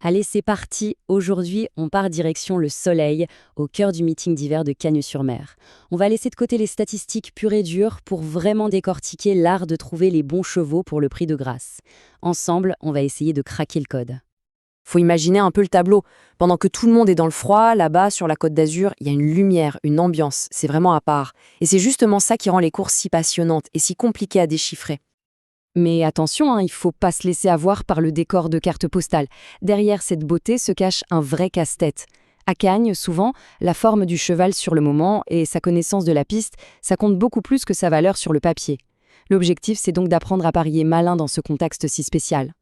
Allez, c'est parti. Aujourd'hui, on part direction le soleil, au cœur du meeting d'hiver de Cagnes-sur-Mer. On va laisser de côté les statistiques pures et dures pour vraiment décortiquer l'art de trouver les bons chevaux pour le prix de grâce. Ensemble, on va essayer de craquer le code. Faut imaginer un peu le tableau. Pendant que tout le monde est dans le froid, là-bas, sur la Côte d'Azur, il y a une lumière, une ambiance. C'est vraiment à part. Et c'est justement ça qui rend les courses si passionnantes et si compliquées à déchiffrer. Mais attention, il ne faut pas se laisser avoir par le décor de carte postale. Derrière cette beauté se cache un vrai casse-tête. À Cagnes, souvent, la forme du cheval sur le moment et sa connaissance de la piste, ça compte beaucoup plus que sa valeur sur le papier. L'objectif, c'est donc d'apprendre à parier malin dans ce contexte si spécial.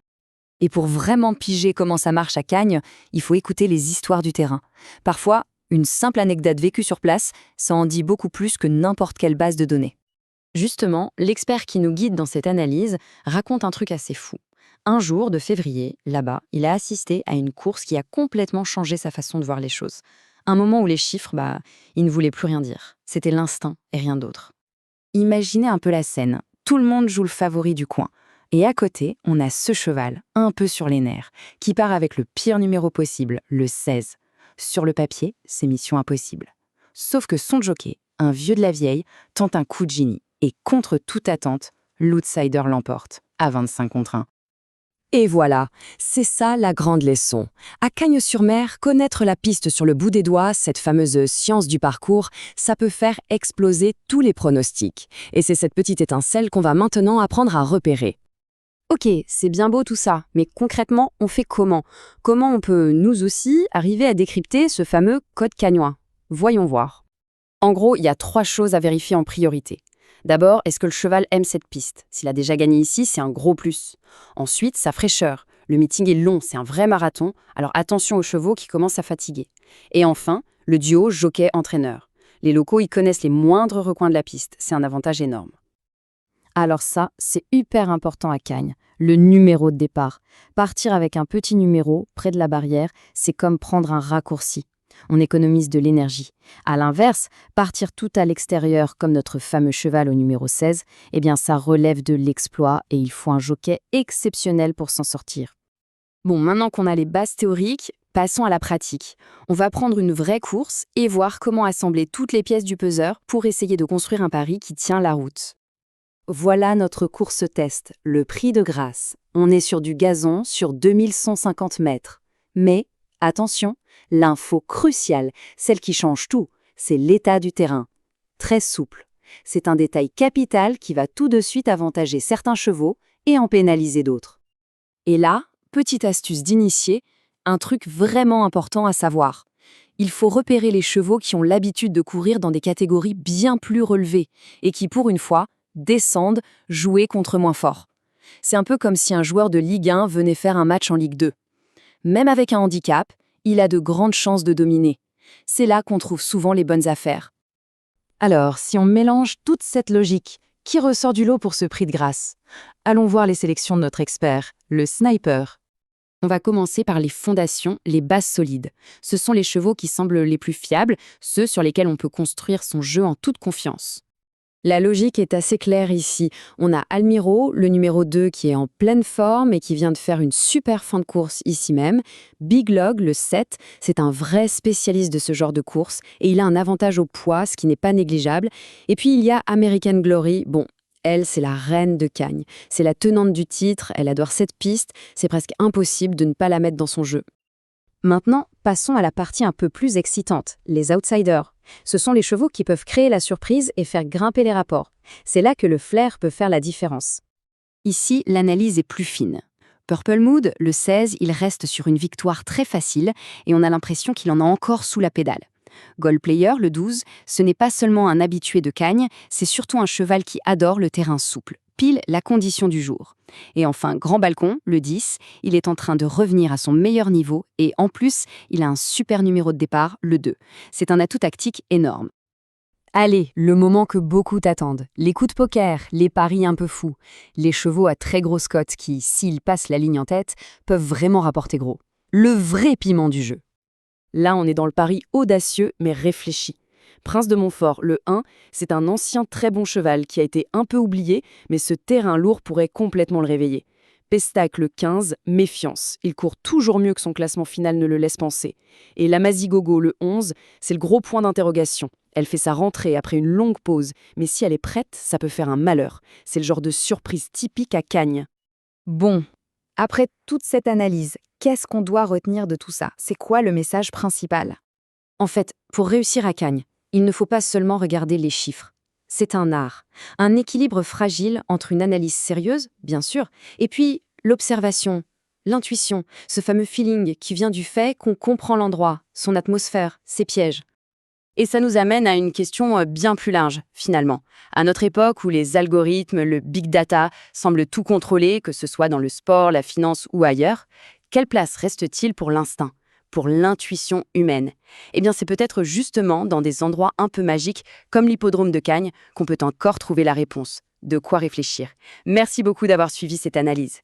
Et pour vraiment piger comment ça marche à Cagnes, il faut écouter les histoires du terrain. Parfois, une simple anecdote vécue sur place, ça en dit beaucoup plus que n'importe quelle base de données. Justement, l'expert qui nous guide dans cette analyse raconte un truc assez fou. Un jour de février, là-bas, il a assisté à une course qui a complètement changé sa façon de voir les choses. Un moment où les chiffres, ils ne voulaient plus rien dire. C'était l'instinct et rien d'autre. Imaginez un peu la scène. Tout le monde joue le favori du coin. Et à côté, on a ce cheval, un peu sur les nerfs, qui part avec le pire numéro possible, le 16. Sur le papier, c'est mission impossible. Sauf que son jockey, un vieux de la vieille, tente un coup de génie. Et contre toute attente, l'outsider l'emporte, à 25 contre 1. Et voilà, c'est ça la grande leçon. À Cagnes-sur-Mer, connaître la piste sur le bout des doigts, cette fameuse science du parcours, ça peut faire exploser tous les pronostics. Et c'est cette petite étincelle qu'on va maintenant apprendre à repérer. Ok, c'est bien beau tout ça, mais concrètement, on fait comment? Comment on peut, nous aussi, arriver à décrypter ce fameux code cagnois? Voyons voir. En gros, il y a 3 choses à vérifier en priorité. D'abord, est-ce que le cheval aime cette piste? S'il a déjà gagné ici, c'est un gros plus. Ensuite, sa fraîcheur. Le meeting est long, c'est un vrai marathon, alors attention aux chevaux qui commencent à fatiguer. Et enfin, le duo jockey-entraîneur. Les locaux, ils connaissent les moindres recoins de la piste, c'est un avantage énorme. Alors ça, c'est hyper important à Cagnes, le numéro de départ. Partir avec un petit numéro près de la barrière, c'est comme prendre un raccourci. On économise de l'énergie. À l'inverse, partir tout à l'extérieur comme notre fameux cheval au numéro 16, ça relève de l'exploit et il faut un jockey exceptionnel pour s'en sortir. Bon, maintenant qu'on a les bases théoriques, passons à la pratique. On va prendre une vraie course et voir comment assembler toutes les pièces du puzzle pour essayer de construire un pari qui tient la route. Voilà notre course test, le prix de grâce. On est sur du gazon sur 2150 mètres. Mais, attention, l'info cruciale, celle qui change tout, c'est l'état du terrain. Très souple. C'est un détail capital qui va tout de suite avantager certains chevaux et en pénaliser d'autres. Et là, petite astuce d'initié, un truc vraiment important à savoir. Il faut repérer les chevaux qui ont l'habitude de courir dans des catégories bien plus relevées et qui, pour une fois, descendent, jouer contre moins fort. C'est un peu comme si un joueur de Ligue 1 venait faire un match en Ligue 2. Même avec un handicap, il a de grandes chances de dominer. C'est là qu'on trouve souvent les bonnes affaires. Alors, si on mélange toute cette logique, qui ressort du lot pour ce prix de grâce? Allons voir les sélections de notre expert, le sniper. On va commencer par les fondations, les bases solides. Ce sont les chevaux qui semblent les plus fiables, ceux sur lesquels on peut construire son jeu en toute confiance. La logique est assez claire ici. On a Almiro, le numéro 2 qui est en pleine forme et qui vient de faire une super fin de course ici même. Big Log, le 7, c'est un vrai spécialiste de ce genre de course et il a un avantage au poids, ce qui n'est pas négligeable. Et puis il y a American Glory. Bon, elle, c'est la reine de Cagnes. C'est la tenante du titre, elle adore cette piste. C'est presque impossible de ne pas la mettre dans son jeu. Maintenant, passons à la partie un peu plus excitante, les outsiders. Ce sont les chevaux qui peuvent créer la surprise et faire grimper les rapports. C'est là que le flair peut faire la différence. Ici, l'analyse est plus fine. Purple Mood, le 16, il reste sur une victoire très facile et on a l'impression qu'il en a encore sous la pédale. Gold Player, le 12, ce n'est pas seulement un habitué de Cagnes, c'est surtout un cheval qui adore le terrain souple, pile la condition du jour. Et enfin, Grand Balcon, le 10, il est en train de revenir à son meilleur niveau et en plus, il a un super numéro de départ, le 2. C'est un atout tactique énorme. Allez, le moment que beaucoup t'attendent. Les coups de poker, les paris un peu fous. Les chevaux à très grosse cote qui, s'ils passent la ligne en tête, peuvent vraiment rapporter gros. Le vrai piment du jeu. Là, on est dans le pari audacieux mais réfléchi. Prince de Montfort, le 1, c'est un ancien très bon cheval qui a été un peu oublié, mais ce terrain lourd pourrait complètement le réveiller. Pestac le 15, méfiance. Il court toujours mieux que son classement final ne le laisse penser. Et la Masigogo le 11, c'est le gros point d'interrogation. Elle fait sa rentrée après une longue pause, mais si elle est prête, ça peut faire un malheur. C'est le genre de surprise typique à Cagnes. Bon, après toute cette analyse, qu'est-ce qu'on doit retenir de tout ça? C'est quoi le message principal? En fait, pour réussir à Cagnes, il ne faut pas seulement regarder les chiffres. C'est un art, un équilibre fragile entre une analyse sérieuse, bien sûr, et puis l'observation, l'intuition, ce fameux feeling qui vient du fait qu'on comprend l'endroit, son atmosphère, ses pièges. Et ça nous amène à une question bien plus large, finalement. À notre époque où les algorithmes, le big data semblent tout contrôler, que ce soit dans le sport, la finance ou ailleurs, quelle place reste-t-il pour l'instinct, pour l'intuition humaine? Eh bien, c'est peut-être justement dans des endroits un peu magiques, comme l'hippodrome de Cagnes, qu'on peut encore trouver la réponse. De quoi réfléchir. Merci beaucoup d'avoir suivi cette analyse.